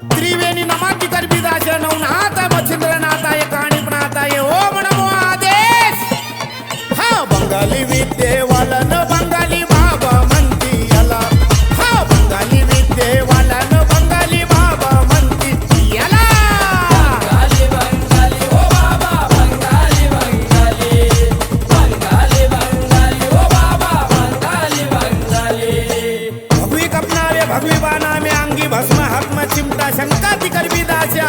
त्रिवेणी नमाती करबिदाश नवनाथ मच्छिंद्रनाथ एकाणी प्राताय ओम नमो आदेश हा बंगाली विद्येवालन बंगाली बाबा म्हणती याला हा बंगाली विद्येवालन बंगाली बाबा म्हणती याला बंगाली बंगाली ओ बाबा बंगाली बंगाली बंगाली बंगाली ओ बाबा बंगाली बंगाली भगवी कपणारे भगवी बाणा में अंगी भस्म हात में चिमटा शंका ती करबिदाशा